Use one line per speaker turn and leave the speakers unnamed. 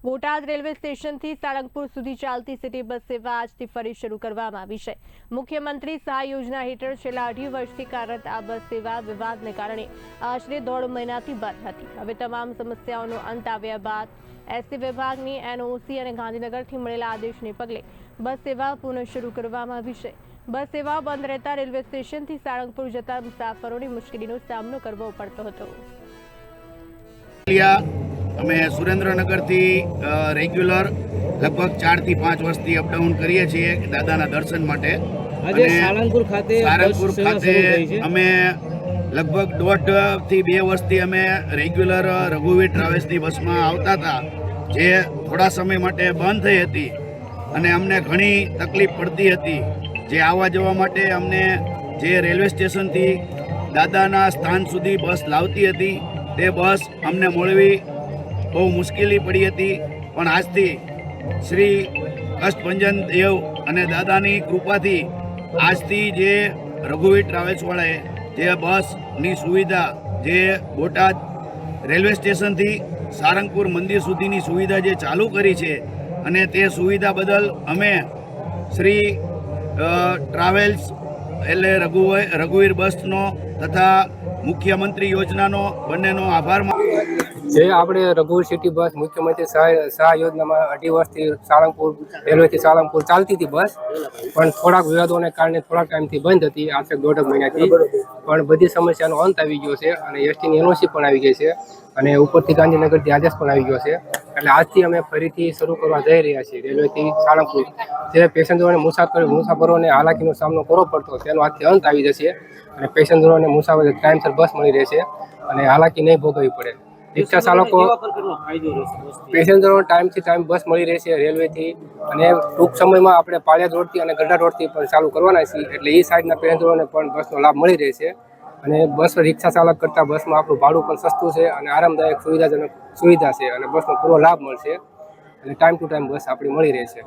Botad railway સ્ટેશનથી સાળંગપુર સુધી ચાલતી સિટી બસ સેવા આજથી ફરી શરૂ કરવામાં આવી છે। મુખ્યમંત્રી સહાય યોજના હેઠળ છેલ્લા 2.5 વર્ષથી કાર્યરત આ બસ સેવા વિવાદને કારણે આશરે 1.5 મહિનાથી બંધ હતી। હવે તમામ સમસ્યાઓનો અંત આવ્યા બાદ એસટી વિભાગની એનઓસી અને ગાંધીનગરથી મળેલા આદેશને પગલે બસ સેવા પુનઃ શરૂ કરવામાં આવી છે। બસ સેવા બંધ રહેતા રેલવે સ્ટેશનથી સાળંગપુર જતા મુસાફરોને મુશ્કેલીનો સામનો કરવો પડતો હતો।
અમે સુરેન્દ્રનગરથી રેગ્યુલર લગભગ 4 થી 5 વર્ષથી અપડાઉન કરીએ છીએ દાદાના દર્શન માટે।
આજે સાળંગપુર ખાતે
અમે લગભગ 1.5 થી 2 વર્ષથી અમે રેગ્યુલર રઘુવીર ટ્રાવેલ્સની બસમાં આવતા હતા, જે થોડા સમય માટે બંધ થઈ હતી અને અમને ઘણી તકલીફ પડતી હતી। જે આવવા જવા માટે અમને જે રેલવે સ્ટેશનથી દાદાના સ્થાન સુધી બસ લાવતી હતી તે બસ અમને મળવી બહુ મુશ્કેલી પડી હતી। પણ આજથી શ્રી કષ્ટભંજન દેવ અને દાદાની કૃપાથી આજથી જે રઘુવીર ટ્રાવેલ્સવાળાએ જે બસની સુવિધા જે બોટાદ રેલવે સ્ટેશનથી સારંગપુર મંદિર સુધીની સુવિધા જે ચાલુ કરી છે અને તે સુવિધા બદલ અમે શ્રી ટ્રાવેલ્સ એટલે રઘુવીર બસનો તથા મુખ્યમંત્રી યોજનાનો બંનેનો આભાર
જે આપણે રઘુવીર સિટી બસ મુખ્યમંત્રી સહાય યોજનામાં 2.5 વર્ષથી સાળંગપુર રેલવેથી સાળંગપુર ચાલતી હતી બસ, પણ થોડાક વિવાદોને કારણે થોડાક ટાઈમથી બંધ હતી, આશરે 1.5 મહિનાથી। પણ બધી સમસ્યાનો અંત આવી ગયો છે અને એસટીની એનઓસી પણ આવી ગઈ છે અને ઉપરથી ગાંધીનગરથી આદેશ પણ આવી ગયો છે। એટલે આજથી અમે ફરીથી શરૂ કરવા જઈ રહ્યા છીએ રેલવેથી સાળંગપુર। જે પેસેન્જરોને મુસાફરોને હાલાકીનો સામનો કરવો પડતો તેનો આજથી અંત આવી જશે અને પેસેન્જરોને મુસાફરો ટાઈમસર બસ મળી રહેશે અને હાલાકી નહીં ભોગવવી પડે। રિક્ષા ચાલકો પેસેન્જરોને ટાઈમથી ટાઈમ બસ મળી રહેશે રેલવેથી અને ટૂંક સમયમાં આપણે પાળિયાદ રોડથી અને ગઢડા રોડથી પણ ચાલુ કરવાના છીએ, એટલે એ સાઈડના પેસેન્જરોને પણ બસનો લાભ મળી રહેશે અને બસ રિક્ષા ચાલક કરતાં બસમાં આપણું ભાડું પણ સસ્તું છે અને આરામદાયક સુવિધાજનક સુવિધા છે અને બસનો પૂરો લાભ મળશે અને ટાઈમ ટુ ટાઈમ બસ આપણી મળી રહેશે।